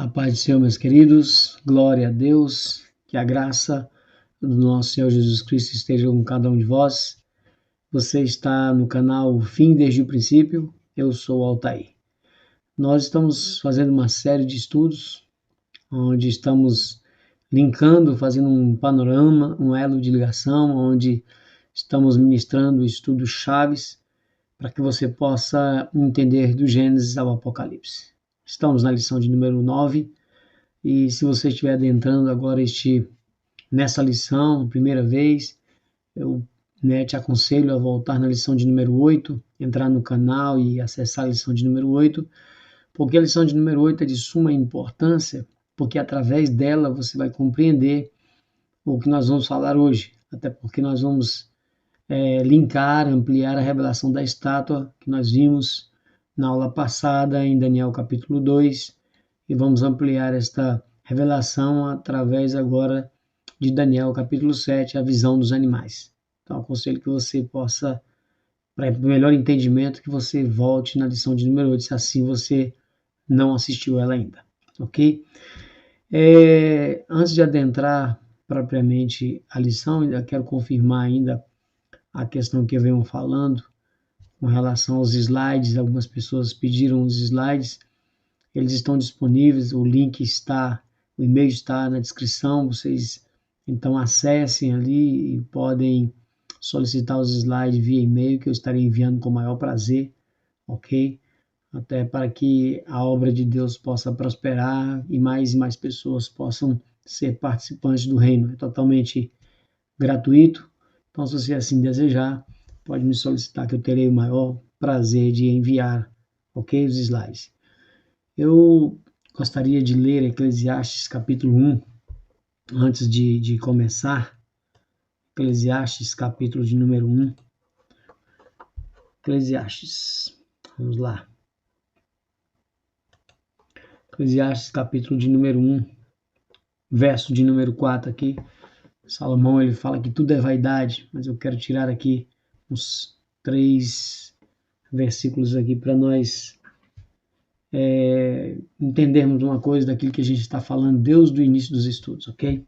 A paz do Senhor, meus queridos, glória a Deus, que a graça do nosso Senhor Jesus Cristo esteja com cada um de vós. Você está no canal Fim desde o Princípio, eu sou o Altair. Nós estamos fazendo uma série de estudos, onde estamos linkando, fazendo um panorama, um elo de ligação, onde estamos ministrando estudos chaves para que você possa entender do Gênesis ao Apocalipse. Estamos na lição de número 9, e se você estiver adentrando agora nessa lição, primeira vez, eu te aconselho a voltar na lição de número 8, entrar no canal e acessar a lição de número 8, porque a lição de número 8 é de suma importância, porque através dela você vai compreender o que nós vamos falar hoje, até porque nós vamos linkar, ampliar a revelação da estátua que nós vimos na aula passada em Daniel capítulo 2, e vamos ampliar esta revelação através agora de Daniel capítulo 7, a visão dos animais. Então aconselho que você possa, para melhor entendimento, que você volte na lição de número 8, se assim você não assistiu ela ainda, ok? Antes de adentrar propriamente a lição, ainda quero confirmar ainda a questão que eu venho falando com relação aos slides. Algumas pessoas pediram os slides, eles estão disponíveis, o link está, o e-mail está na descrição, vocês então acessem ali e podem solicitar os slides via e-mail, que eu estarei enviando com o maior prazer, ok? Até para que a obra de Deus possa prosperar e mais pessoas possam ser participantes do reino. É totalmente gratuito. Então, se você assim desejar, pode me solicitar que eu terei o maior prazer de enviar, ok, os slides. Eu gostaria de ler Eclesiastes capítulo 1, antes de começar. Eclesiastes capítulo de número 1. Eclesiastes, vamos lá. Eclesiastes capítulo de número 1, verso de número 4 aqui. Salomão, ele fala que tudo é vaidade, mas eu quero tirar aqui uns 3 versículos aqui para nós entendermos uma coisa daquilo que a gente está falando desde o início dos estudos, ok?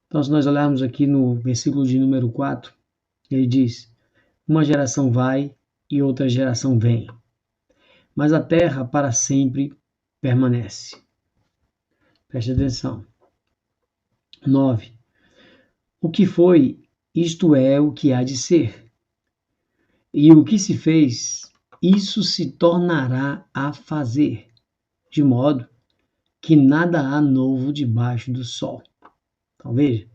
Então, se nós olharmos aqui no versículo de número 4, ele diz: uma geração vai e outra geração vem, mas a terra para sempre permanece. Preste atenção. 9. O que foi, isto é o que há de ser. E o que se fez, isso se tornará a fazer, de modo que nada há novo debaixo do sol. Então veja,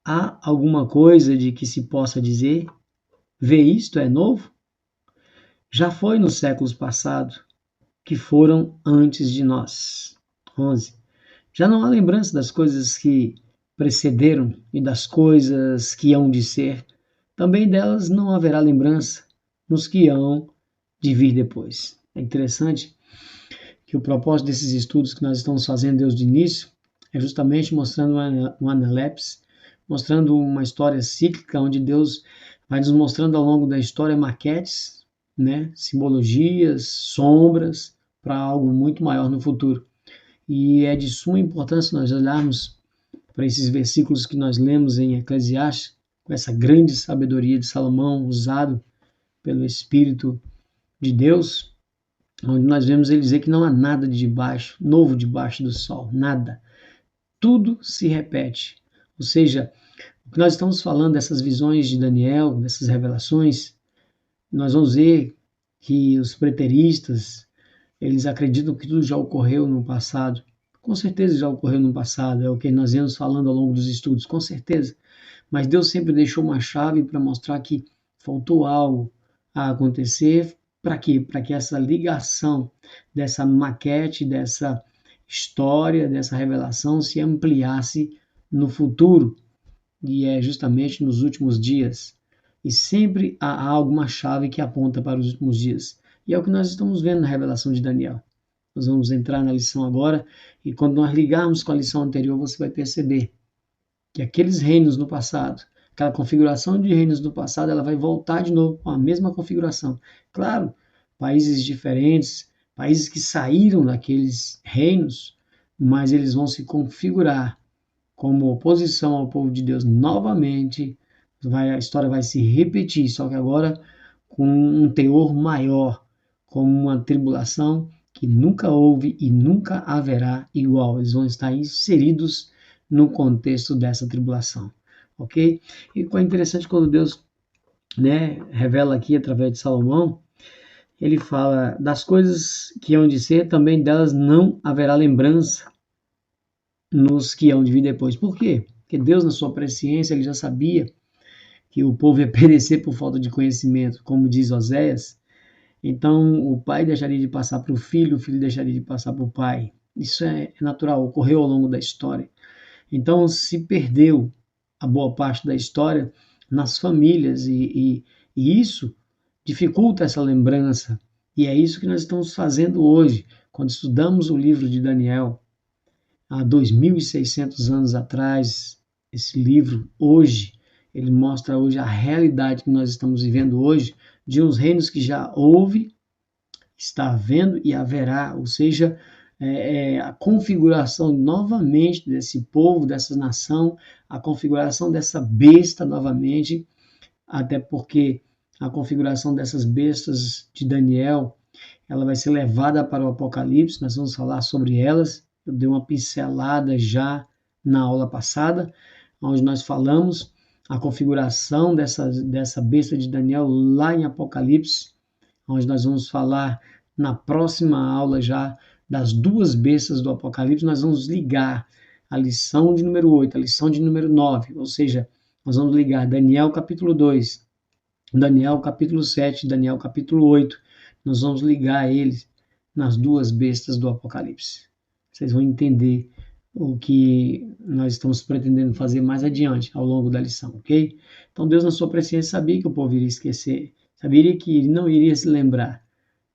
há alguma coisa de que se possa dizer, vê isto é novo? Já foi nos séculos passados, que foram antes de nós. 11. Já não há lembrança das coisas que precederam e das coisas que hão de ser, também delas não haverá lembrança nos que hão de vir depois. É interessante que o propósito desses estudos que nós estamos fazendo desde o início é justamente mostrando um analepse, mostrando uma história cíclica, onde Deus vai nos mostrando ao longo da história maquetes, simbologias, sombras, para algo muito maior no futuro. E é de suma importância nós olharmos para esses versículos que nós lemos em Eclesiastes, com essa grande sabedoria de Salomão, usado pelo Espírito de Deus, onde nós vemos ele dizer que não há nada novo debaixo do sol, nada. Tudo se repete. Ou seja, o que nós estamos falando dessas visões de Daniel, dessas revelações, nós vamos ver que os preteristas, eles acreditam que tudo já ocorreu no passado. Com certeza já ocorreu no passado, é o que nós vemos falando ao longo dos estudos, com certeza. Mas Deus sempre deixou uma chave para mostrar que faltou algo a acontecer. Para quê? Para que essa ligação dessa maquete, dessa história, dessa revelação se ampliasse no futuro. E é justamente nos últimos dias. E sempre há alguma chave que aponta para os últimos dias. E é o que nós estamos vendo na revelação de Daniel. Nós vamos entrar na lição agora, e quando nós ligarmos com a lição anterior, você vai perceber que aqueles reinos no passado, aquela configuração de reinos no passado, ela vai voltar de novo com a mesma configuração. Claro, países diferentes, países que saíram daqueles reinos, mas eles vão se configurar como oposição ao povo de Deus novamente. A história vai se repetir, só que agora com um teor maior, como uma tribulação que nunca houve e nunca haverá igual. Eles vão estar inseridos no contexto dessa tribulação, ok? E é interessante quando Deus, né, revela aqui através de Salomão, ele fala das coisas que hão de ser, também delas não haverá lembrança nos que hão de vir depois. Por quê? Porque Deus, na sua presciência, ele já sabia que o povo ia perecer por falta de conhecimento, como diz Oséias. Então, o pai deixaria de passar para o filho deixaria de passar para o pai. Isso é natural, ocorreu ao longo da história. Então, se perdeu a boa parte da história nas famílias e isso dificulta essa lembrança. E é isso que nós estamos fazendo hoje, quando estudamos o livro de Daniel, há 2.600 anos atrás. Esse livro, hoje, ele mostra hoje a realidade que nós estamos vivendo hoje, de uns reinos que já houve, está havendo e haverá, ou seja, a configuração novamente desse povo, dessa nação, a configuração dessa besta novamente, até porque a configuração dessas bestas de Daniel, ela vai ser levada para o Apocalipse, nós vamos falar sobre elas. Eu dei uma pincelada já na aula passada, onde nós falamos a configuração dessa besta de Daniel lá em Apocalipse, onde nós vamos falar na próxima aula já das duas bestas do Apocalipse. Nós vamos ligar a lição de número 8, a lição de número 9, ou seja, nós vamos ligar Daniel capítulo 2, Daniel capítulo 7, Daniel capítulo 8, nós vamos ligar eles nas duas bestas do Apocalipse. Vocês vão entender o que nós estamos pretendendo fazer mais adiante, ao longo da lição, ok? Então Deus, na sua presciência, sabia que o povo iria esquecer, sabia que ele não iria se lembrar,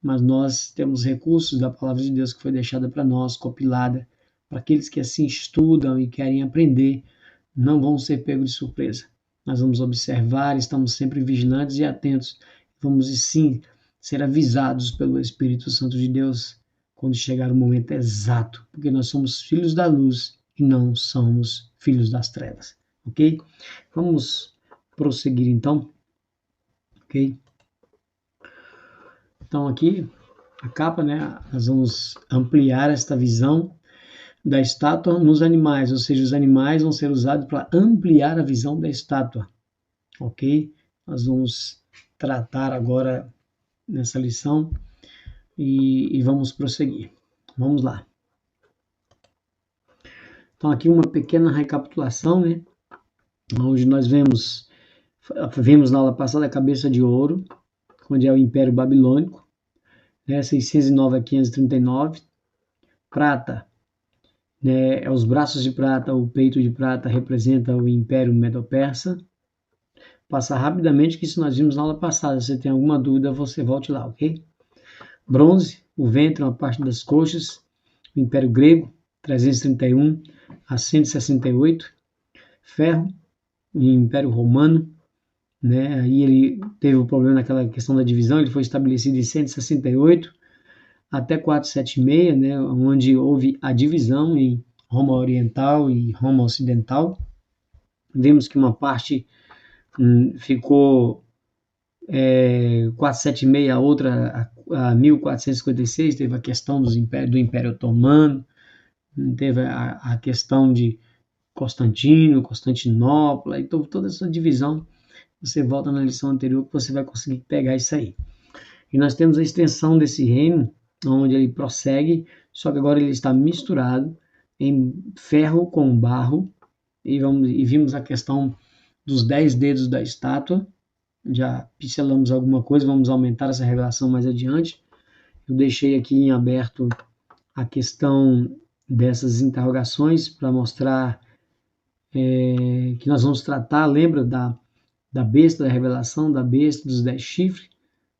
mas nós temos recursos da palavra de Deus que foi deixada para nós, compilada, para aqueles que assim estudam e querem aprender, não vão ser pegos de surpresa. Nós vamos observar, estamos sempre vigilantes e atentos, vamos sim ser avisados pelo Espírito Santo de Deus quando chegar o momento exato, porque nós somos filhos da luz e não somos filhos das trevas, ok? Vamos prosseguir então, ok? Então aqui, a capa, né, nós vamos ampliar esta visão da estátua nos animais, ou seja, os animais vão ser usados para ampliar a visão da estátua, ok? Nós vamos tratar agora nessa lição e vamos prosseguir. Vamos lá. Então aqui uma pequena recapitulação, né? Onde nós vimos na aula passada a cabeça de ouro, onde é o Império Babilônico, né? 609 a 539. Prata, né? É os braços de prata, o peito de prata representa o Império Medo-Persa. Passar rapidamente, que isso nós vimos na aula passada. Se você tem alguma dúvida, você volte lá, ok? Bronze, o ventre, uma parte das coxas, o Império Grego, 331 a 168. Ferro, o Império Romano, né? Aí ele teve o problema naquela questão da divisão, ele foi estabelecido em 168 até 476, né? Onde houve a divisão em Roma Oriental e Roma Ocidental. Vimos que uma parte ficou 476, a outra a 1456, teve a questão do Império Otomano, teve a questão de Constantinopla, então toda essa divisão, você volta na lição anterior que você vai conseguir pegar isso aí. E nós temos a extensão desse reino, onde ele prossegue, só que agora ele está misturado em ferro com barro, e vimos a questão dos 10 dedos da estátua, já pincelamos alguma coisa, vamos aumentar essa revelação mais adiante. Eu deixei aqui em aberto a questão dessas interrogações para mostrar que nós vamos tratar, lembra da besta da revelação, da besta dos 10 chifres,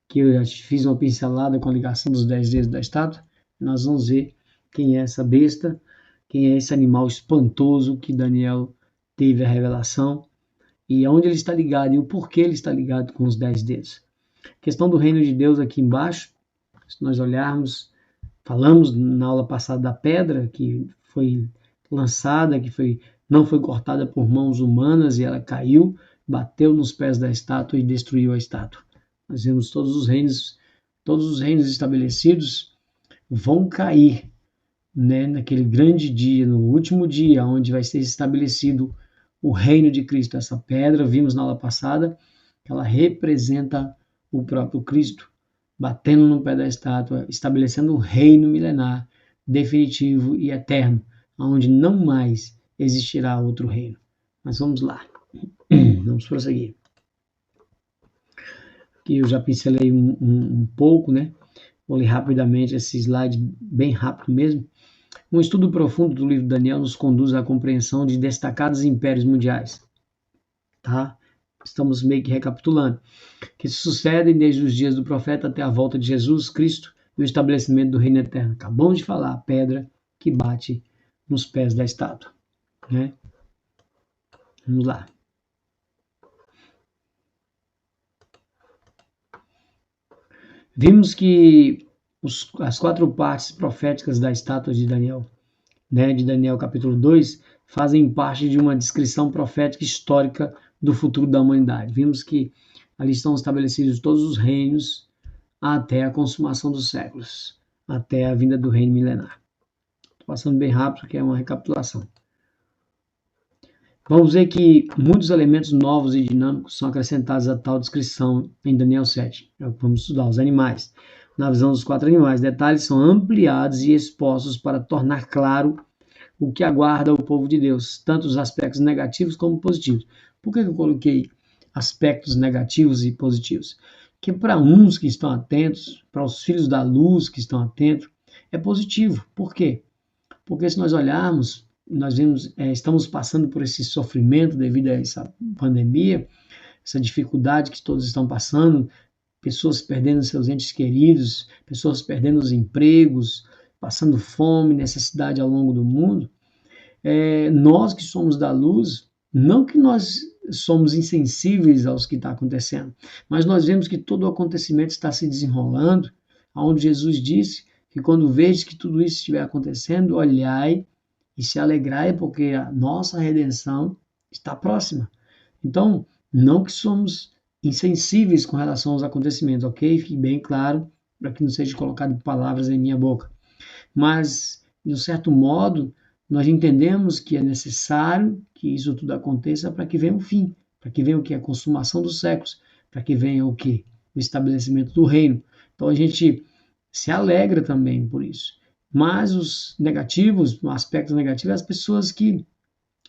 que eu já fiz uma pincelada com a ligação dos 10 dedos da estátua. Nós vamos ver quem é essa besta, quem é esse animal espantoso que Daniel teve a revelação, e aonde ele está ligado e o porquê ele está ligado com os 10 dedos. A questão do reino de Deus aqui embaixo, se nós olharmos, Falamos na aula passada da pedra que foi lançada, não foi cortada por mãos humanas e ela caiu, bateu nos pés da estátua e destruiu a estátua. Nós vemos todos os reinos estabelecidos vão cair, né, naquele grande dia, no último dia, onde vai ser estabelecido o reino de Cristo. Essa pedra, vimos na aula passada, que ela representa o próprio Cristo, batendo no pé da estátua, estabelecendo um reino milenar, definitivo e eterno, onde não mais existirá outro reino. Mas vamos lá, vamos prosseguir. Aqui eu já pincelei um pouco, né? Vou ler rapidamente esse slide, bem rápido mesmo. Um estudo profundo do livro de Daniel nos conduz à compreensão de destacados impérios mundiais. Tá? Estamos meio que recapitulando. Que se sucedem desde os dias do profeta até a volta de Jesus Cristo e o estabelecimento do reino eterno. Acabamos de falar, a pedra que bate nos pés da estátua. Né? Vamos lá. Vimos que as 4 partes proféticas da estátua de Daniel, né, de Daniel capítulo 2, fazem parte de uma descrição profética histórica do futuro da humanidade. Vimos que ali estão estabelecidos todos os reinos até a consumação dos séculos, até a vinda do reino milenar. Estou passando bem rápido, porque é uma recapitulação. Vamos ver que muitos elementos novos e dinâmicos são acrescentados a tal descrição em Daniel 7. Vamos estudar os animais. Na visão dos 4 animais, detalhes são ampliados e expostos para tornar claro o que aguarda o povo de Deus, tanto os aspectos negativos como positivos. Por que eu coloquei aspectos negativos e positivos? Que para uns que estão atentos, para os filhos da luz que estão atentos, é positivo. Por quê? Porque se nós olharmos, nós vemos, estamos passando por esse sofrimento devido a essa pandemia, essa dificuldade que todos estão passando, pessoas perdendo seus entes queridos, pessoas perdendo os empregos, passando fome, necessidade ao longo do mundo. Nós que somos da luz, não que nós somos insensíveis aos que está acontecendo, mas nós vemos que todo o acontecimento está se desenrolando, onde Jesus disse que quando vedes que tudo isso estiver acontecendo, olhai e se alegrai, porque a nossa redenção está próxima. Então, não que somos insensíveis com relação aos acontecimentos, ok? Fique bem claro, para que não seja colocado palavras em minha boca. Mas, de um certo modo, nós entendemos que é necessário que isso tudo aconteça para que venha o fim, para que venha o que? A consumação dos séculos, para que venha o que? O estabelecimento do reino. Então a gente se alegra também por isso. Mas os negativos, aspectos negativos, as pessoas que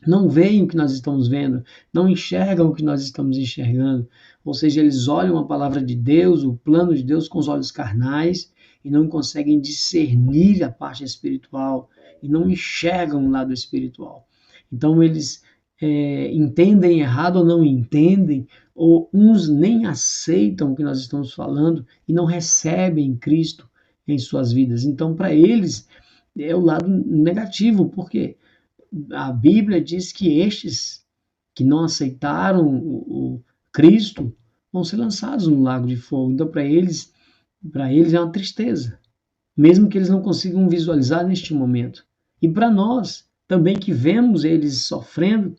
não veem o que nós estamos vendo, não enxergam o que nós estamos enxergando. Ou seja, eles olham a palavra de Deus, o plano de Deus com os olhos carnais e não conseguem discernir a parte espiritual e não enxergam o lado espiritual. Então eles entendem errado ou não entendem, ou uns nem aceitam o que nós estamos falando e não recebem Cristo em suas vidas. Então, para eles, é o lado negativo, porque a Bíblia diz que estes que não aceitaram o Cristo vão ser lançados no lago de fogo. Então, para eles é uma tristeza, mesmo que eles não consigam visualizar neste momento. E para nós, também que vemos eles sofrendo,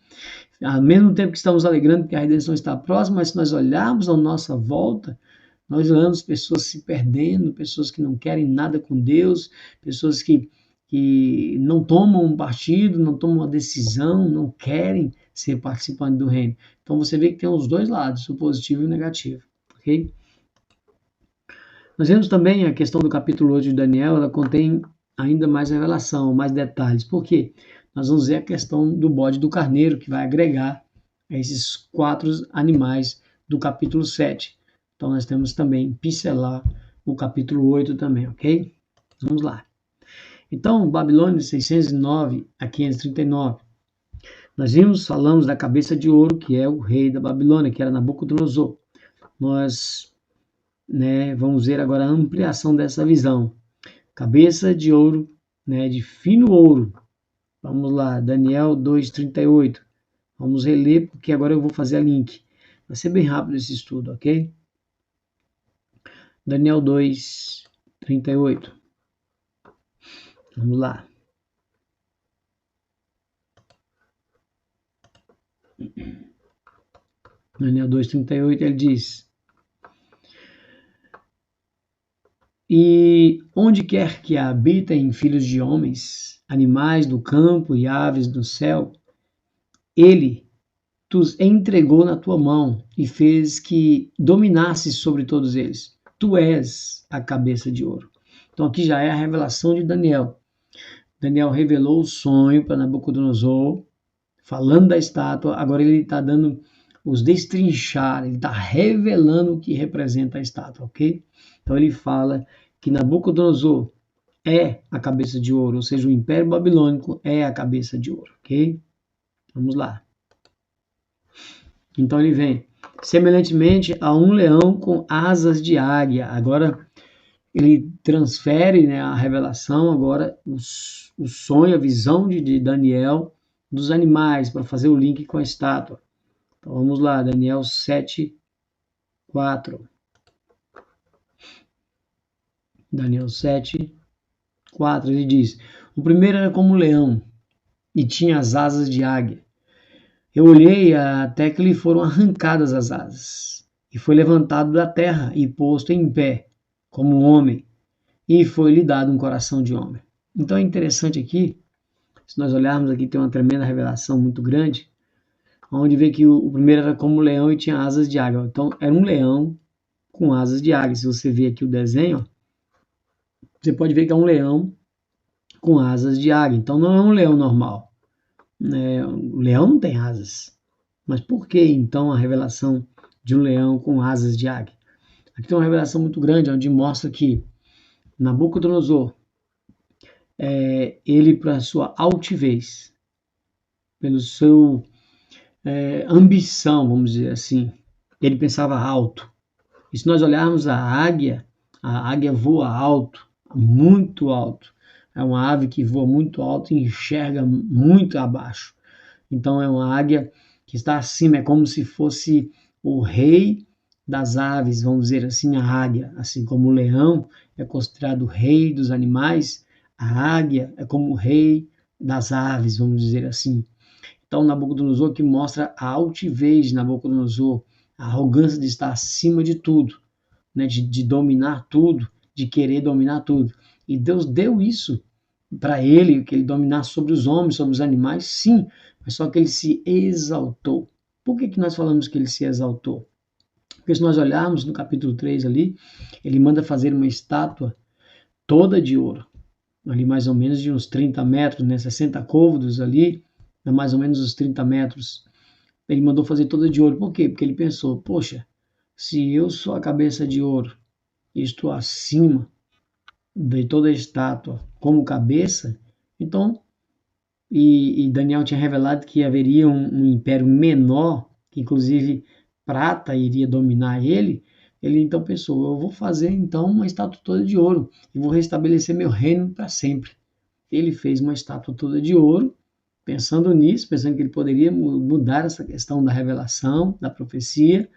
ao mesmo tempo que estamos alegrando que a redenção está próxima, mas se nós olharmos à nossa volta, nós vemos pessoas se perdendo, pessoas que não querem nada com Deus, pessoas que não tomam um partido, não tomam uma decisão, não querem ser participantes do reino. Então você vê que tem os dois lados, o positivo e o negativo. Ok? Nós vemos também a questão do capítulo 8 de Daniel, ela contém ainda mais revelação, mais detalhes. Por quê? Nós vamos ver a questão do bode e do carneiro, que vai agregar a esses 4 animais do capítulo 7. Então nós temos também pincelar o capítulo 8 também, ok? Vamos lá. Então, Babilônia de 609 a 539. Nós falamos da cabeça de ouro, que é o rei da Babilônia, que era Nabucodonosor. Nós vamos ver agora a ampliação dessa visão. Cabeça de ouro, de fino ouro. Vamos lá, Daniel 2:38. Vamos reler, porque agora eu vou fazer a link. Vai ser bem rápido esse estudo, ok? Daniel 2:38. Vamos lá. Daniel 2,38, ele diz: E onde quer que habitem filhos de homens, animais do campo e aves do céu, ele os entregou na tua mão e fez que dominasses sobre todos eles. Tu és a cabeça de ouro. Então aqui já é a revelação de Daniel. Daniel revelou o sonho para Nabucodonosor, falando da estátua, agora ele está dando os destrinchar, ele está revelando o que representa a estátua, ok? Então ele fala que Nabucodonosor é a cabeça de ouro, ou seja, o Império Babilônico é a cabeça de ouro, ok? Vamos lá. Então ele vem, semelhantemente a um leão com asas de águia. Agora ele transfere, né, a revelação, agora o sonho, a visão de Daniel dos animais, para fazer o link com a estátua. Então vamos lá, Daniel 7, 4. Daniel 7, 4, ele diz: O primeiro era como um leão e tinha as asas de águia. Eu olhei até que lhe foram arrancadas as asas, e foi levantado da terra e posto em pé, como um homem, e foi-lhe dado um coração de homem. Então é interessante aqui, se nós olharmos aqui, tem uma tremenda revelação muito grande, onde vê que o primeiro era como um leão e tinha asas de águia. Então era um leão com asas de águia. Se você ver aqui o desenho, você pode ver que é um leão com asas de águia. Então não é um leão normal. O leão não tem asas. Mas por que então a revelação de um leão com asas de águia? Aqui tem uma revelação muito grande, onde mostra que Nabucodonosor, ele, para sua altivez, pelo seu ambição, vamos dizer assim, ele pensava alto. E se nós olharmos a águia voa alto, muito alto. É uma ave que voa muito alto e enxerga muito abaixo. Então é uma águia que está acima, é como se fosse o rei das aves, vamos dizer assim, a águia. Assim como o leão é considerado o rei dos animais, a águia é como o rei das aves, vamos dizer assim. Então Nabucodonosor que mostra a altivez de Nabucodonosor, a arrogância de estar acima de tudo, né, de dominar tudo, de querer dominar tudo. E Deus deu isso para ele, que ele dominasse sobre os homens, sobre os animais, sim, mas só que ele se exaltou. Por que nós falamos que ele se exaltou? Porque se nós olharmos no capítulo 3 ali, ele manda fazer uma estátua toda de ouro, ali mais ou menos de uns 30 metros, né, 60 côvados ali, mais ou menos uns 30 metros. Ele mandou fazer toda de ouro. Por quê? Porque ele pensou, poxa, se eu sou a cabeça de ouro e estou acima de toda a estátua como cabeça, então, e Daniel tinha revelado que haveria um império menor, que inclusive prata iria dominar ele, ele então pensou, eu vou fazer então uma estátua toda de ouro e vou restabelecer meu reino para sempre. Ele fez uma estátua toda de ouro, pensando nisso, pensando que ele poderia mudar essa questão da revelação, da profecia,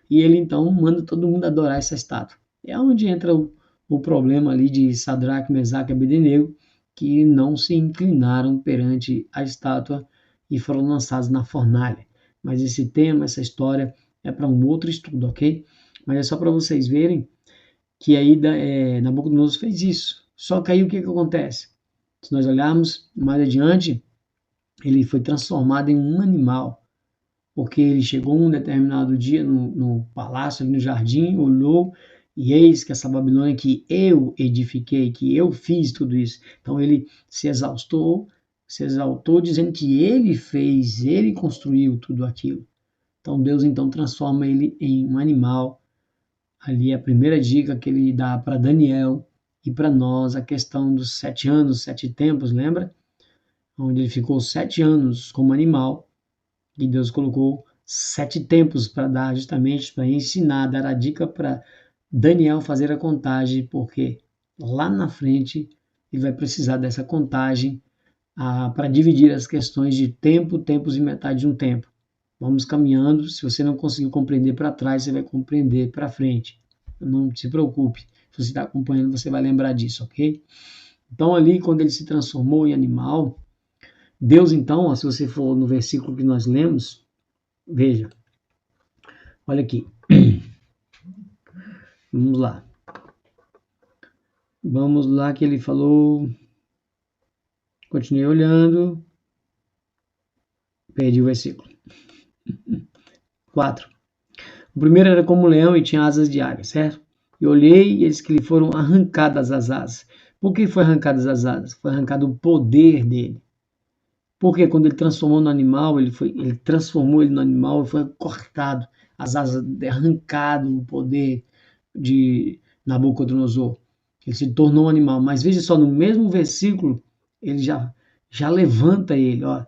e ele então manda todo mundo adorar essa estátua. É onde entra o problema ali de Sadraque, Mesaque e Abednego, que não se inclinaram perante a estátua e foram lançados na fornalha. Mas esse tema, essa história, é para um outro estudo, ok? Mas é só para vocês verem que aí Nabucodonosor fez isso. Só que aí o que acontece? Se nós olharmos mais adiante, ele foi transformado em um animal, porque ele chegou um determinado dia no palácio, ali no jardim, olhou, e eis que essa Babilônia que eu edifiquei, que eu fiz tudo isso. Então ele se exaltou dizendo que ele fez, ele construiu tudo aquilo. Então Deus então transforma ele em um animal. Ali é a primeira dica que ele dá para Daniel e para nós, a questão dos 7 anos, 7 tempos, lembra? Onde ele ficou 7 anos como animal, e Deus colocou 7 tempos para dar, justamente para ensinar, dar a dica para Daniel fazer a contagem, porque lá na frente ele vai precisar dessa contagem para dividir as questões de tempo, tempos e metade de um tempo. Vamos caminhando, se você não conseguiu compreender para trás, você vai compreender para frente. Não se preocupe, se você está acompanhando, você vai lembrar disso, ok? Então ali, quando ele se transformou em animal, Deus então, ó, se você for no versículo que nós lemos, veja, olha aqui, vamos lá. Vamos lá que ele falou, continuei olhando, perdi o versículo. 4. O primeiro era como um leão e tinha asas de águia, certo? E olhei e eis que lhe foram arrancadas as asas. Por que foi arrancadas as asas? Foi arrancado o poder dele. Porque quando ele transformou no animal, ele transformou ele no animal e foi cortado, as asas, arrancado o poder de Nabucodonosor. Ele se tornou um animal. Mas veja só, no mesmo versículo, ele já levanta ele, ó.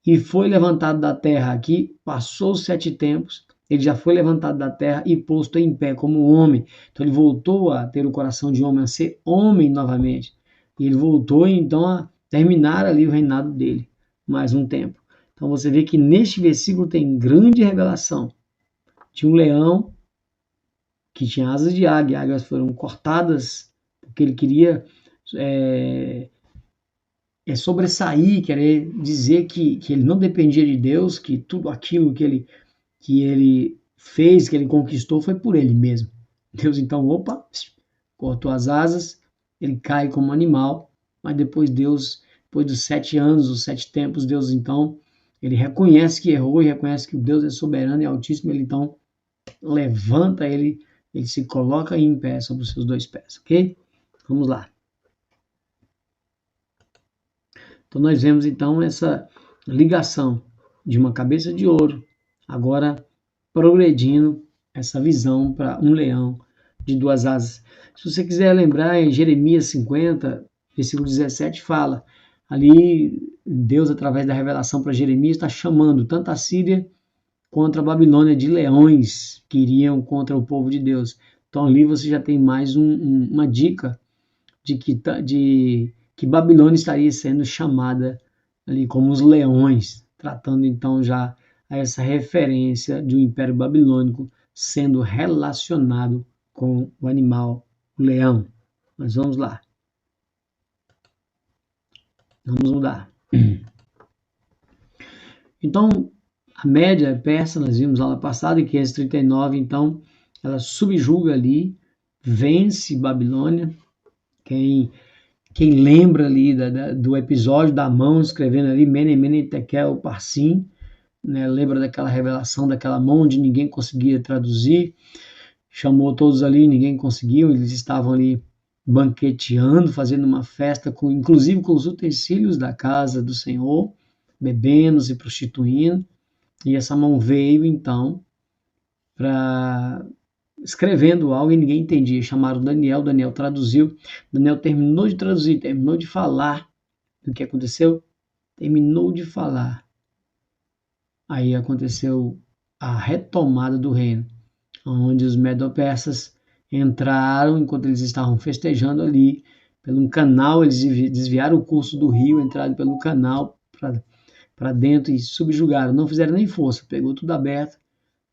E foi levantado da terra aqui, passou os 7 tempos, ele já foi levantado da terra e posto em pé como homem. Então ele voltou a ter o coração de homem, a ser homem novamente. E ele voltou então a terminar ali o reinado dele, mais um tempo. Então você vê que neste versículo tem grande revelação de um leão que tinha asas de águia, águias foram cortadas porque ele queria sobressair, querer dizer que ele não dependia de Deus, que tudo aquilo que ele fez, que ele conquistou, foi por ele mesmo. Deus então, opa, cortou as asas, ele cai como animal, mas depois depois dos 7 anos, os 7 tempos, Deus então, ele reconhece que errou e reconhece que o Deus é soberano e altíssimo, ele então levanta ele se coloca em pé sobre os seus 2 pés, ok? Vamos lá. Então nós vemos então essa ligação de uma cabeça de ouro, agora progredindo essa visão para um leão de 2 asas. Se você quiser lembrar, em Jeremias 50, versículo 17, fala, ali Deus, através da revelação para Jeremias, está chamando tanto a Síria contra a Babilônia de leões que iriam contra o povo de Deus. Então ali você já tem mais uma dica de que Babilônia estaria sendo chamada ali como os leões, tratando então já essa referência de um império babilônico sendo relacionado com o animal, o leão. Mas vamos lá. Vamos mudar. Então, a média persa, nós vimos aula passada, em 539, então, ela subjuga ali, vence Babilônia. Quem lembra ali do episódio da mão escrevendo ali Mene Mene Tekel Parsim, né, lembra daquela revelação daquela mão onde ninguém conseguia traduzir, chamou todos ali, ninguém conseguiu, eles estavam ali banqueteando, fazendo uma festa, inclusive com os utensílios da casa do Senhor, bebendo, se prostituindo, e essa mão veio então para escrevendo algo e ninguém entendia. Chamaram Daniel traduziu. Daniel terminou de traduzir, terminou de falar do que aconteceu, terminou de falar. Aí aconteceu a retomada do reino, onde os medo-persas entraram enquanto eles estavam festejando ali pelo um canal, eles desviaram o curso do rio, entraram pelo canal para dentro e subjugaram, não fizeram nem força, pegou tudo aberto,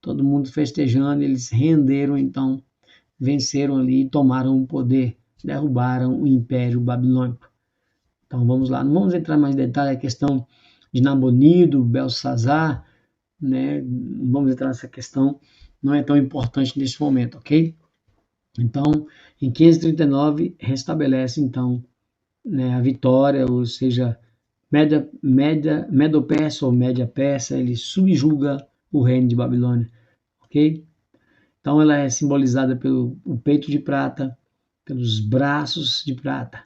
todo mundo festejando, eles renderam então, venceram ali e tomaram o poder, derrubaram o Império Babilônico. Então vamos lá, não vamos entrar mais em detalhe a questão de Nabonido, Belsazar, né? Não vamos entrar nessa questão, não é tão importante nesse momento, ok? Então, em 539 restabelece então, né, a vitória, ou seja, Medo-Persa ou Média-Persa, ele subjuga o reino de Babilônia, ok? Então ela é simbolizada pelo peito de prata, pelos braços de prata,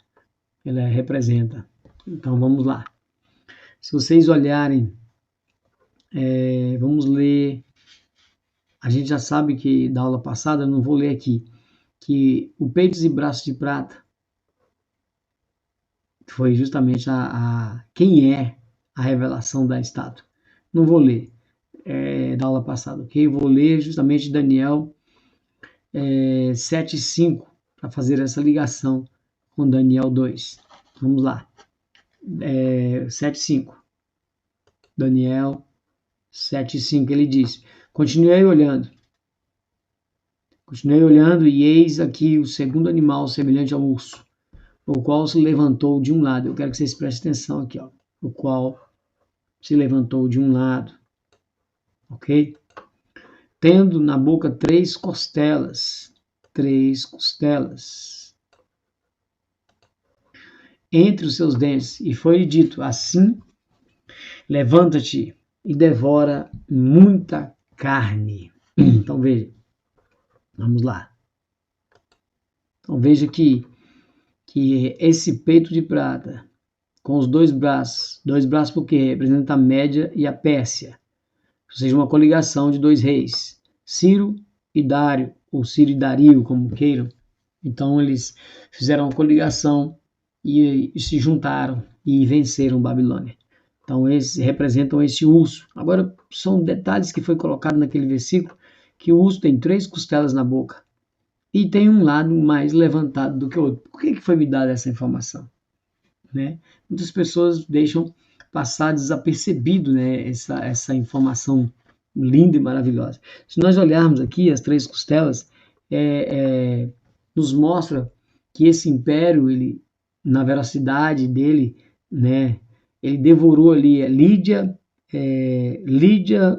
ela representa. Então vamos lá. Se vocês olharem, vamos ler, a gente já sabe que da aula passada, eu não vou ler aqui, que o peito e braços de prata foi justamente quem é a revelação da estátua. Não vou ler da aula passada, ok? Vou ler justamente Daniel 7:5 para fazer essa ligação com Daniel 2. Vamos lá. 7:5. Daniel 7:5, ele diz: Continuei olhando e eis aqui o segundo animal semelhante ao urso, o qual se levantou de um lado. Eu quero que vocês prestem atenção aqui, ó. O qual se levantou de um lado, ok? Tendo na boca três costelas, entre os seus dentes, e foi-lhe dito, assim, levanta-te e devora muita carne. Então veja, vamos lá. Então veja que esse peito de prata, com os dois braços porque representa a Média e a Pérsia, ou seja, uma coligação de dois reis, Ciro e Dário, ou Ciro e Dario, como queiram. Então eles fizeram uma coligação e se juntaram e venceram Babilônia. Então eles representam esse urso. Agora são detalhes que foi colocado naquele versículo, que o urso tem três costelas na boca e tem um lado mais levantado do que o outro. Por que foi me dada essa informação? Né? Muitas pessoas deixam passar desapercebido, né, essa informação linda e maravilhosa. Se nós olharmos aqui as três costelas, nos mostra que esse império, ele, na veracidade dele, né, ele devorou ali Lídia,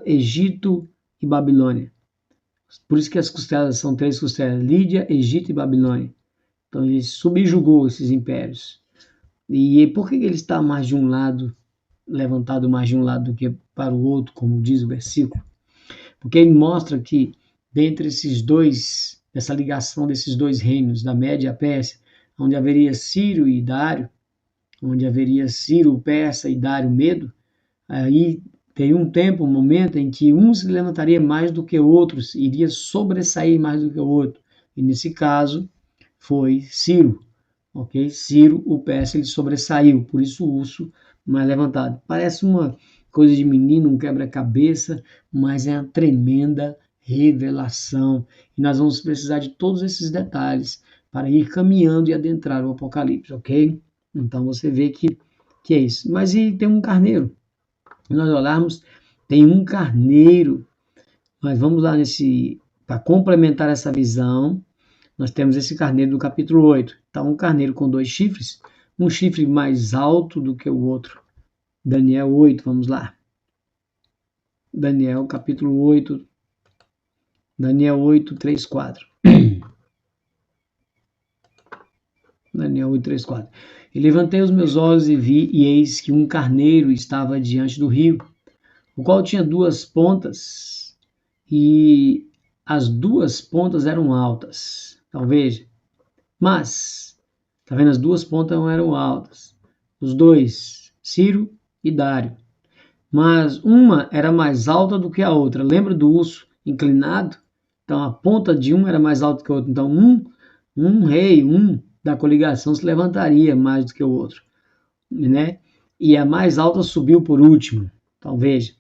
Egito e Babilônia. Por isso que as costelas são três costelas: Lídia, Egito e Babilônia. Então ele subjugou esses impérios. E por que ele está mais de um lado, levantado mais de um lado do que para o outro, como diz o versículo? Porque ele mostra que dentre esses dois, essa ligação desses dois reinos, da Média e a Pérsia, onde haveria Ciro e Dário, onde haveria Ciro persa e Dário Medo, aí tem um tempo, um momento em que um se levantaria mais do que outros, iria sobressair mais do que o outro. E nesse caso foi Ciro, ok? Ciro, o persa, ele sobressaiu, por isso o urso mais levantado. Parece uma coisa de menino, um quebra-cabeça, mas é uma tremenda revelação. E nós vamos precisar de todos esses detalhes para ir caminhando e adentrar o Apocalipse, ok? Então você vê que é isso. Mas e tem um carneiro? Se nós olharmos, tem um carneiro. Mas vamos lá para complementar essa visão, nós temos esse carneiro do capítulo 8. Então, um carneiro com dois chifres, um chifre mais alto do que o outro. Daniel 8, vamos lá. Daniel capítulo 8, Daniel 8, 3, 4. Daniel 8, 3, 4. E levantei os meus olhos e vi, e eis que um carneiro estava diante do rio, o qual tinha duas pontas, e as duas pontas eram altas. Então veja, mas, tá vendo? As duas pontas não eram altas. Os dois, Ciro e Dário. Mas uma era mais alta do que a outra. Lembra do urso inclinado? Então a ponta de um era mais alta que a outra. Então um rei, um da coligação se levantaria mais do que o outro, né? E a mais alta subiu por último. Então veja.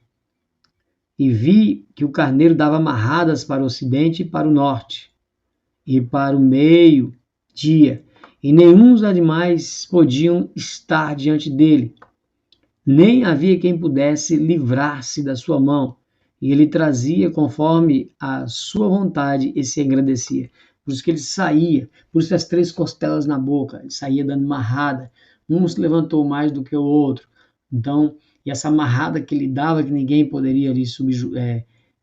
E vi que o carneiro dava amarradas para o ocidente e para o norte, e para o meio-dia, e nenhum dos animais podiam estar diante dele, nem havia quem pudesse livrar-se da sua mão, e ele trazia conforme a sua vontade e se engrandecia. Por isso que ele saía, por isso as três costelas na boca, ele saía dando marrada, um se levantou mais do que o outro. Então, e essa amarrada que ele dava, que ninguém poderia ali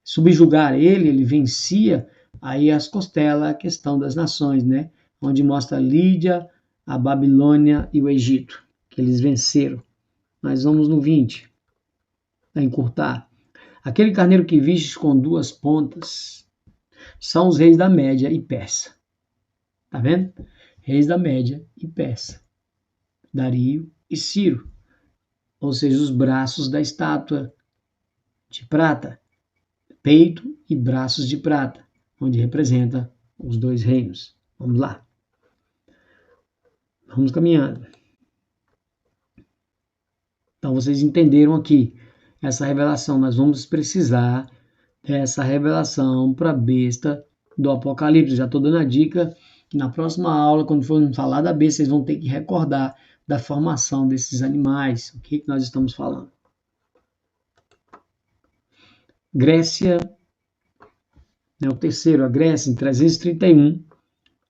subjugar ele vencia. Aí as costelas, a questão das nações, né? Onde mostra a Lídia, a Babilônia e o Egito, que eles venceram. Nós vamos no 20, para encurtar. Aquele carneiro que vistes com duas pontas são os reis da Média e Persa. Tá vendo? Reis da Média e Persa. Dario e Ciro. Ou seja, os braços da estátua de prata. Peito e braços de prata, onde representa os dois reinos. Vamos lá. Vamos caminhando. Então vocês entenderam aqui essa revelação. Nós vamos precisar dessa revelação para a besta do Apocalipse. Já estou dando a dica que na próxima aula, quando for falar da besta, vocês vão ter que recordar da formação desses animais. O que nós estamos falando? Grécia, o terceiro, a Grécia, em 331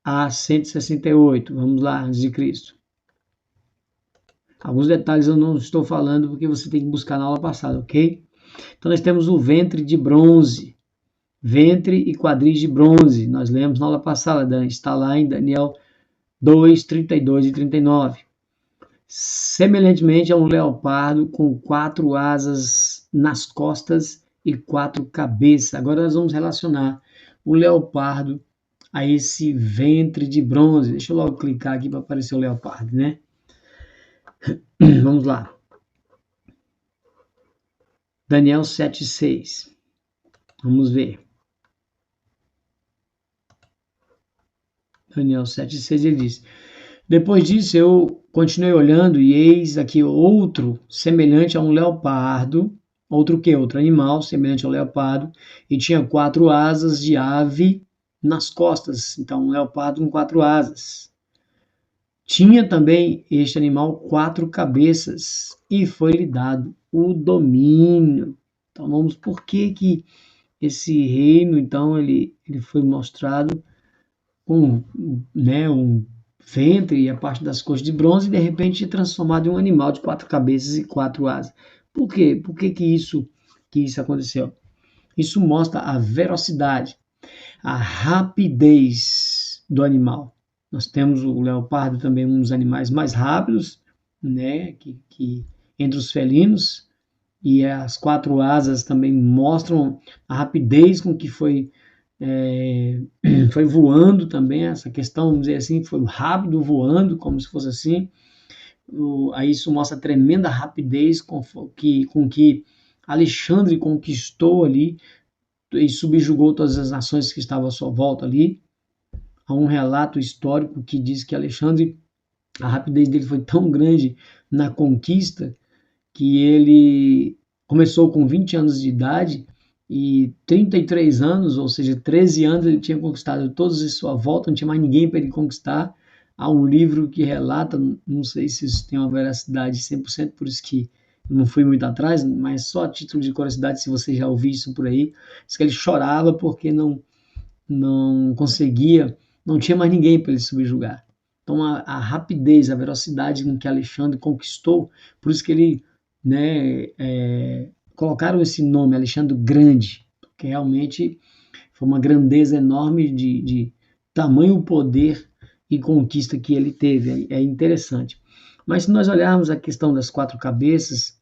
a 168. Vamos lá, antes de Cristo. Alguns detalhes eu não estou falando porque você tem que buscar na aula passada, ok? Então nós temos o ventre de bronze, ventre e quadris de bronze. Nós lemos na aula passada, está lá em Daniel 2, 32 e 39. Semelhantemente a um leopardo com 4 asas nas costas e 4 cabeças. Agora nós vamos relacionar o leopardo a esse ventre de bronze. Deixa eu logo clicar aqui para aparecer o leopardo, né? Vamos lá. Daniel 7,6. Vamos ver. Daniel 7,6 ele diz: Depois disso eu continuei olhando e eis aqui outro semelhante a um leopardo. Outro que? Outro animal semelhante ao leopardo. E tinha 4 asas de ave nas costas. Então, um leopardo com 4 asas. Tinha também este animal 4 cabeças. E foi-lhe dado o domínio. Então, vamos, por que esse reino, então, ele foi mostrado com, né, um ventre e a parte das costas de bronze e de repente transformado em um animal de 4 cabeças e 4 asas. Por quê? Por que isso aconteceu? Isso mostra a velocidade, a rapidez do animal. Nós temos o leopardo também, um dos animais mais rápidos, né, que entre os felinos, e as 4 asas também mostram a rapidez com que foi voando também, essa questão, vamos dizer assim, foi rápido voando, como se fosse assim. Aí isso mostra a tremenda rapidez com que Alexandre conquistou ali e subjugou todas as nações que estavam à sua volta ali. Há um relato histórico que diz que Alexandre, a rapidez dele foi tão grande na conquista que ele começou com 20 anos de idade e 33 anos, ou seja, 13 anos, ele tinha conquistado todos em sua volta, não tinha mais ninguém para ele conquistar. Há um livro que relata, não sei se isso tem uma veracidade 100%, por isso que não fui muito atrás, mas só a título de curiosidade, se você já ouviu isso por aí, diz que ele chorava porque não conseguia, não tinha mais ninguém para ele subjugar. Então a rapidez, a velocidade com que Alexandre conquistou, por isso que ele, né, colocaram esse nome, Alexandre Grande, porque realmente foi uma grandeza enorme de tamanho, poder e conquista que ele teve. É interessante. Mas se nós olharmos a questão das 4 cabeças,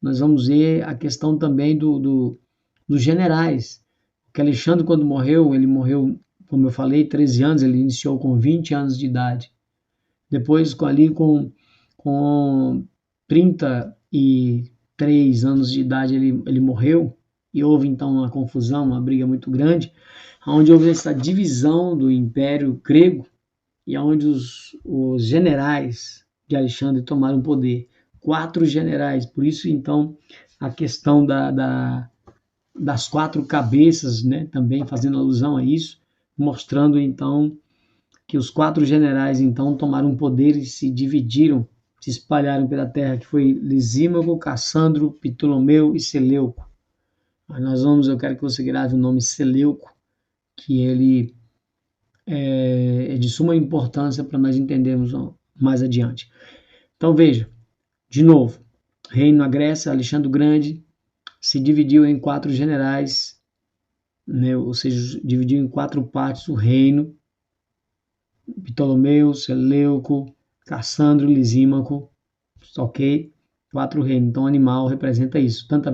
nós vamos ver a questão também dos generais. Porque Alexandre, quando morreu, ele morreu, como eu falei, 13 anos, ele iniciou com 20 anos de idade. Depois, ali com 33 anos de idade, ele morreu, e houve então uma confusão, uma briga muito grande, onde houve essa divisão do Império Grego, e onde os generais de Alexandre tomaram o poder. 4 generais, por isso então a questão das 4 cabeças, né, também fazendo alusão a isso, mostrando então que os 4 generais então tomaram poder e se dividiram, se espalharam pela terra, que foi Lisímaco, Cassandro, Ptolomeu e Seleuco. Mas eu quero que você grave o nome Seleuco, que ele é de suma importância para nós entendermos mais adiante. Então veja, de novo, reino na Grécia, Alexandre o Grande se dividiu em 4 generais, né, ou seja, dividiu em 4 partes o reino: Ptolomeu, Seleuco, Cassandro, Lisímaco, ok? 4 reinos. Então, o animal representa isso, tanto a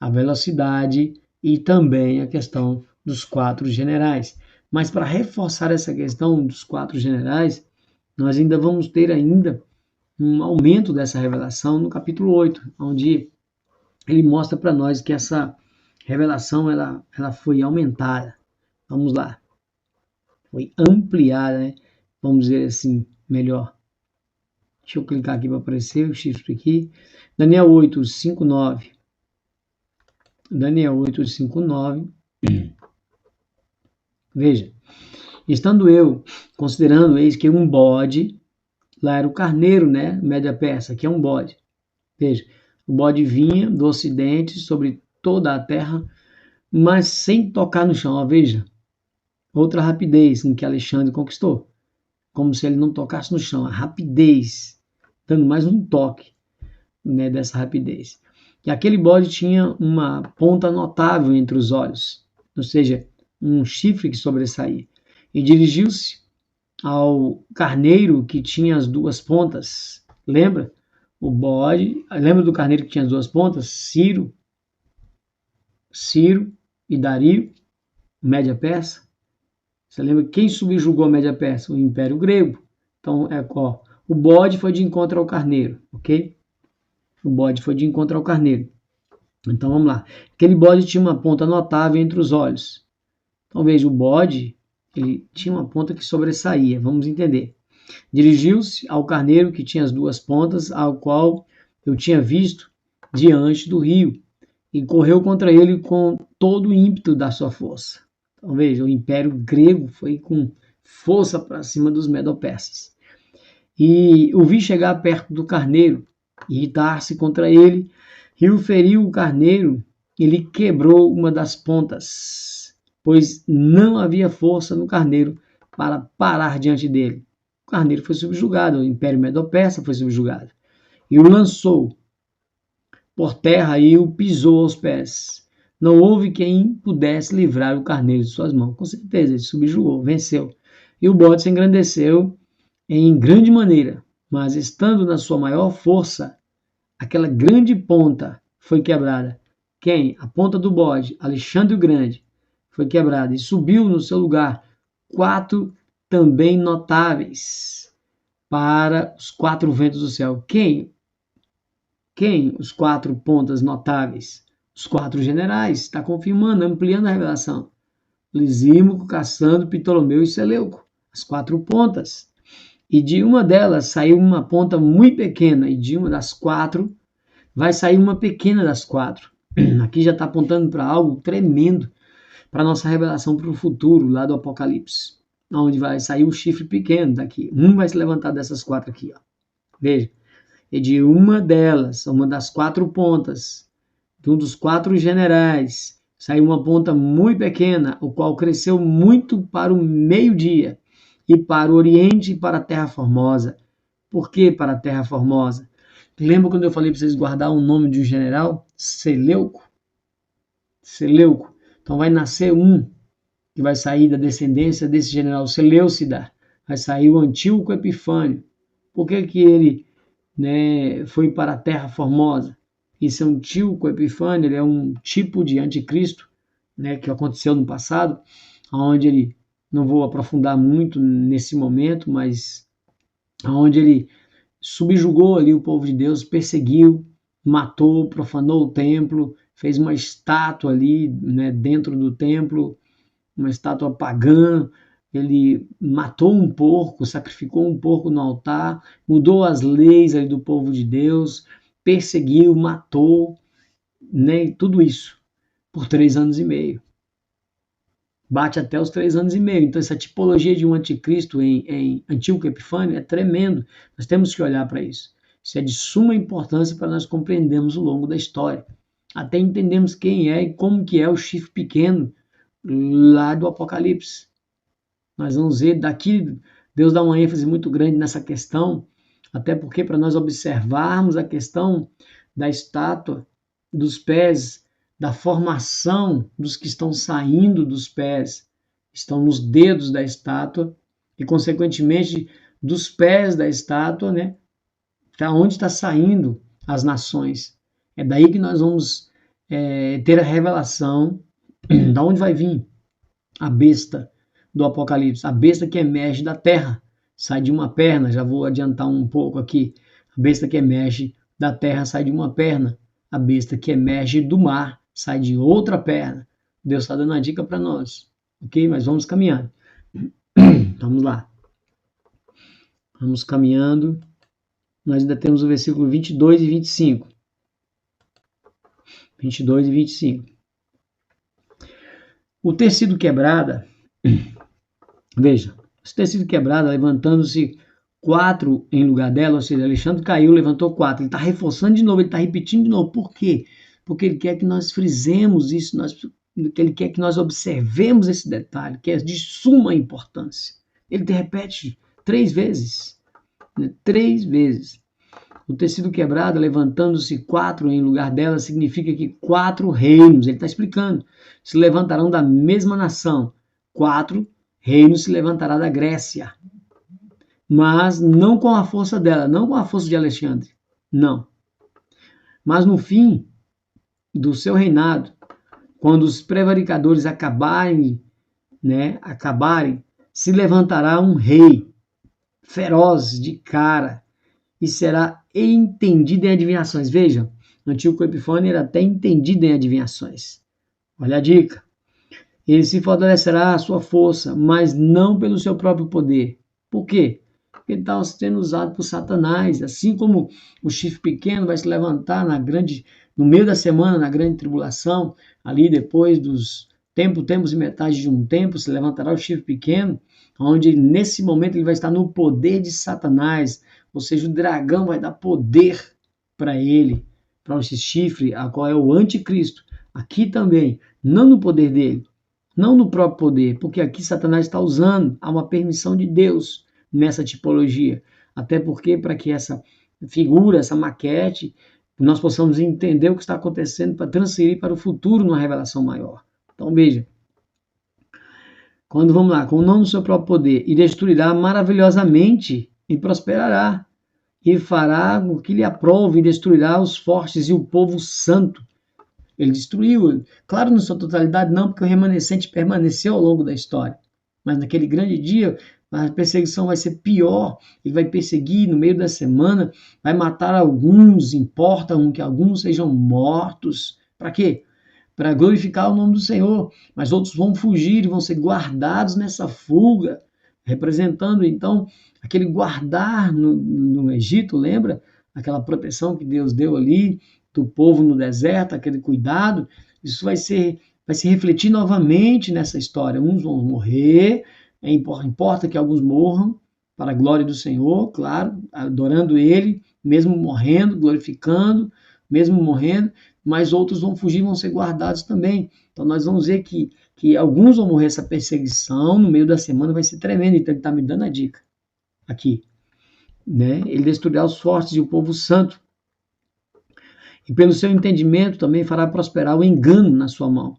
velocidade e também a questão dos 4 generais. Mas para reforçar essa questão dos 4 generais, nós ainda vamos ter um aumento dessa revelação no capítulo 8, onde ele mostra para nós que essa revelação ela foi aumentada. Vamos lá. Foi ampliada, né? Vamos dizer assim, melhor. Deixa eu clicar aqui para aparecer o chifre aqui. Daniel 8, 5, 9. Daniel 8, 5, 9. Veja. Estando eu considerando, eis que um bode, lá era o carneiro, né? Média persa, que é um bode. Veja, o bode vinha do ocidente sobre toda a terra, mas sem tocar no chão. Ó, veja, outra rapidez em que Alexandre conquistou. Como se ele não tocasse no chão. A rapidez dando mais um toque, né, dessa rapidez. E aquele bode tinha uma ponta notável entre os olhos, ou seja, um chifre que sobressaía. E dirigiu-se ao carneiro que tinha as duas pontas. Lembra? O bode, lembra do carneiro que tinha as duas pontas? Ciro e Dario, Média Persa. Você lembra quem subjugou a Média Persa? O Império Grego. Então, o bode foi de encontro ao carneiro, ok? O bode foi de encontro ao carneiro. Então, vamos lá. Aquele bode tinha uma ponta notável entre os olhos. Então, veja, o bode, ele tinha uma ponta que sobressaía. Vamos entender. Dirigiu-se ao carneiro que tinha as duas pontas, ao qual eu tinha visto diante do rio, e correu contra ele com todo o ímpeto da sua força. Então, veja, o Império Grego foi com força para cima dos Medo-Persas. E o vi chegar perto do carneiro, irritar-se contra ele, e o feriu o carneiro, ele quebrou uma das pontas, pois não havia força no carneiro para parar diante dele. O carneiro foi subjugado, o Império Medo-Persa foi subjugado, e o lançou por terra e o pisou aos pés. Não houve quem pudesse livrar o carneiro de suas mãos. Com certeza, ele subjugou, venceu. E o bode se engrandeceu em grande maneira, mas estando na sua maior força, aquela grande ponta foi quebrada. Quem? A ponta do bode, Alexandre o Grande, foi quebrada e subiu no seu lugar 4 também notáveis para os 4 ventos do céu. Quem? Os 4 pontas notáveis? Os 4 generais. Está confirmando, ampliando a revelação. Lisímaco, Cassandro, Ptolomeu e Seleuco. As 4 pontas. E de uma delas saiu uma ponta muito pequena, e de uma das 4 vai sair uma pequena das 4. Aqui já está apontando para algo tremendo, para a nossa revelação para o futuro, lá do Apocalipse, onde vai sair o chifre pequeno daqui. Um vai se levantar dessas 4 aqui, ó. Veja. E de uma delas, uma das 4 pontas, de um dos 4 generais, saiu uma ponta muito pequena, o qual cresceu muito para o meio-dia, e para o oriente e para a terra formosa. Por que para a terra formosa? Lembra quando eu falei para vocês guardar o nome de um general? Seleuco. Seleuco. Então vai nascer um que vai sair da descendência desse general Seleucida. Vai sair o Antíoco Epifânio. Por que que ele, né, foi para a terra formosa? Esse Antíoco Epifânio, ele é um tipo de anticristo, né, que aconteceu no passado, onde ele, não vou aprofundar muito nesse momento, mas onde ele subjugou ali o povo de Deus, perseguiu, matou, profanou o templo, fez uma estátua ali, né, dentro do templo, uma estátua pagã. Ele matou um porco, sacrificou um porco no altar, mudou as leis ali do povo de Deus, perseguiu, matou, né, tudo isso por 3 anos e meio. Bate até os 3 anos e meio. Então, essa tipologia de um anticristo em Antíoco Epifânio é tremendo. Nós temos que olhar para isso. Isso é de suma importância para nós compreendermos o longo da história. Até entendemos quem é e como que é o chifre pequeno lá do Apocalipse. Nós vamos ver daqui, Deus dá uma ênfase muito grande nessa questão, até porque para nós observarmos a questão da estátua, dos pés, da formação dos que estão saindo dos pés, estão nos dedos da estátua, e consequentemente dos pés da estátua, né? Para onde está saindo as nações. É daí que nós vamos ter a revelação da onde vai vir a besta do Apocalipse, a besta que emerge da terra, sai de uma perna, já vou adiantar um pouco aqui, a besta que emerge da terra sai de uma perna, a besta que emerge do mar sai de outra perna. Deus está dando a dica para nós, ok? Mas vamos caminhando. Vamos lá. Vamos caminhando. Nós ainda temos o versículo 22 e 25. 22 e 25. O ter sido quebrada, veja, o ter sido quebrada, levantando-se 4 em lugar dela, ou seja, Alexandre caiu, levantou 4. Ele está reforçando de novo, ele está repetindo de novo. Por quê? Porque ele quer que nós frisemos isso, ele quer que nós observemos esse detalhe, que é de suma importância. Ele te repete 3 vezes. 3 vezes. O tecido quebrado, levantando-se 4 em lugar dela, significa que 4 reinos, ele está explicando, se levantarão da mesma nação. 4 reinos se levantará da Grécia. Mas não com a força dela, não com a força de Alexandre. Não. Mas no fim do seu reinado, quando os prevaricadores acabarem, se levantará um rei feroz de cara e será entendido em adivinhações. Veja, Antíoco Epifânio era até entendido em adivinhações. Olha a dica. Ele se fortalecerá a sua força, mas não pelo seu próprio poder. Por quê? Porque ele está sendo usado por Satanás. Assim como o chifre pequeno vai se levantar no meio da semana, na grande tribulação, ali depois dos tempos e metade de um tempo, se levantará o chifre pequeno, onde nesse momento ele vai estar no poder de Satanás, ou seja, o dragão vai dar poder para ele, para esse chifre, a qual é o anticristo. Aqui também, não no poder dele, não no próprio poder, porque aqui Satanás está usando, há uma permissão de Deus nessa tipologia, até porque para que essa figura, essa maquete, nós possamos entender o que está acontecendo para transferir para o futuro numa revelação maior. Então veja, quando vamos lá, com o nome do seu próprio poder, e destruirá maravilhosamente e prosperará, e fará o que lhe aprove, e destruirá os fortes e o povo santo. Ele destruiu, claro, na sua totalidade não, porque o remanescente permaneceu ao longo da história. Mas naquele grande dia, a perseguição vai ser pior. Ele vai perseguir no meio da semana, vai matar alguns, importa que alguns sejam mortos. Para quê? Para glorificar o nome do Senhor. Mas outros vão fugir, vão ser guardados nessa fuga, representando então aquele guardar no Egito, lembra? Aquela proteção que Deus deu ali, do povo no deserto, aquele cuidado, isso vai se refletir novamente nessa história. Uns vão morrer, importa que alguns morram, para a glória do Senhor, claro, adorando Ele, mesmo morrendo, glorificando, mesmo morrendo, mas outros vão fugir, vão ser guardados também. Então nós vamos ver que alguns vão morrer essa perseguição, no meio da semana vai ser tremendo, então ele está me dando a dica aqui. Ele destruirá os fortes e o povo santo. E pelo seu entendimento também fará prosperar o engano na sua mão,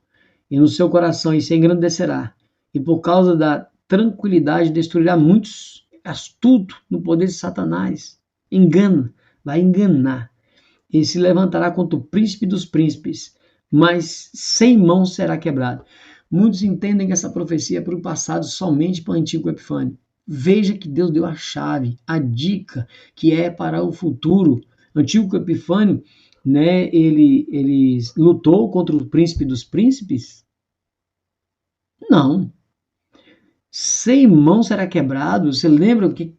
e no seu coração, e se engrandecerá. E por causa da tranquilidade destruirá muitos, astuto no poder de Satanás. Engana, vai enganar. E se levantará contra o príncipe dos príncipes, mas sem mão será quebrado. Muitos entendem que essa profecia é para o passado, somente para o Antíoco Epifânio. Veja que Deus deu a chave, a dica, que é para o futuro. Antíoco Epifânio, ele lutou contra o príncipe dos príncipes? Não. Sem mão será quebrado. Você lembra o que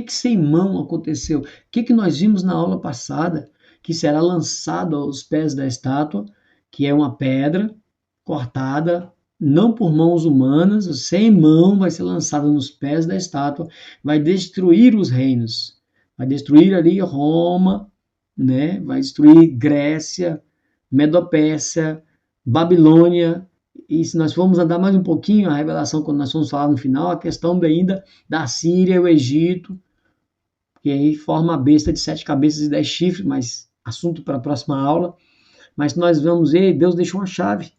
sem mão aconteceu? O que nós vimos na aula passada? Que será lançado aos pés da estátua, que é uma pedra cortada, não por mãos humanas, sem mão vai ser lançada nos pés da estátua, vai destruir os reinos, vai destruir ali Roma, vai destruir Grécia, Medopécia, Babilônia, e se nós formos andar mais um pouquinho, a revelação, quando nós vamos falar no final, a questão ainda da Síria e o Egito, que aí forma a besta de 7 cabeças e 10 chifres, mas assunto para a próxima aula. Mas nós vamos ver, Deus deixou uma chave,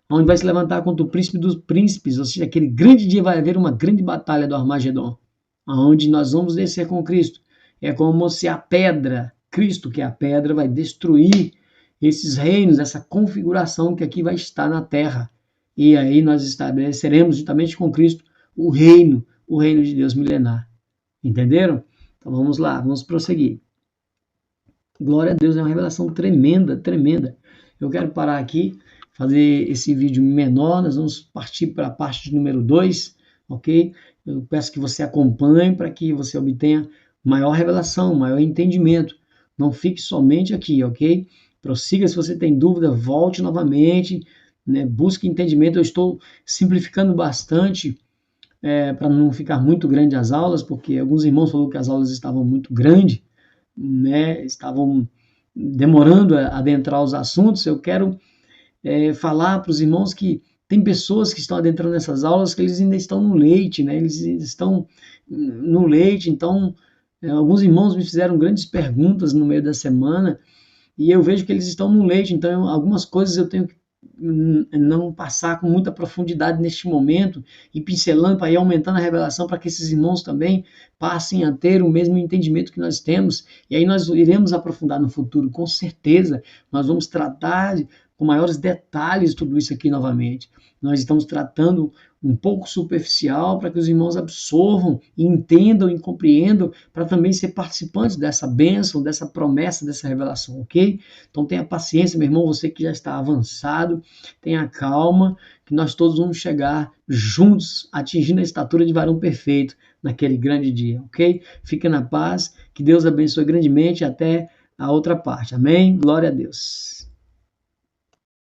onde vai se levantar contra o príncipe dos príncipes, ou seja, aquele grande dia vai haver uma grande batalha do Armagedon, onde nós vamos descer com Cristo. É como se a pedra, Cristo, que é a pedra, vai destruir esses reinos, essa configuração que aqui vai estar na terra. E aí nós estabeleceremos juntamente com Cristo o reino de Deus milenar. Entenderam? Então vamos lá, vamos prosseguir. Glória a Deus, é uma revelação tremenda, tremenda. Eu quero parar aqui, fazer esse vídeo menor, nós vamos partir para a parte de número 2, ok? Eu peço que você acompanhe para que você obtenha maior revelação, maior entendimento. Não fique somente aqui, ok? Prossiga, se você tem dúvida, volte novamente, busque entendimento. Eu estou simplificando bastante para não ficar muito grande as aulas, porque alguns irmãos falaram que as aulas estavam muito grandes, estavam demorando a adentrar os assuntos. Eu quero falar para os irmãos que tem pessoas que estão adentrando nessas aulas que eles ainda estão no leite, eles estão no leite, então Alguns irmãos me fizeram grandes perguntas no meio da semana e eu vejo que eles estão no leite, então algumas coisas eu tenho que não passar com muita profundidade neste momento e pincelando para ir aumentando a revelação para que esses irmãos também passem a ter o mesmo entendimento que nós temos. E aí nós iremos aprofundar no futuro, com certeza. Nós vamos tratar com maiores detalhes tudo isso aqui novamente. Nós estamos tratando um pouco superficial para que os irmãos absorvam, entendam e compreendam para também ser participantes dessa bênção, dessa promessa, dessa revelação, ok? Então tenha paciência, meu irmão, você que já está avançado, tenha calma, que nós todos vamos chegar juntos, atingindo a estatura de varão perfeito naquele grande dia, ok? Fica na paz, que Deus abençoe grandemente e até a outra parte, amém? Glória a Deus.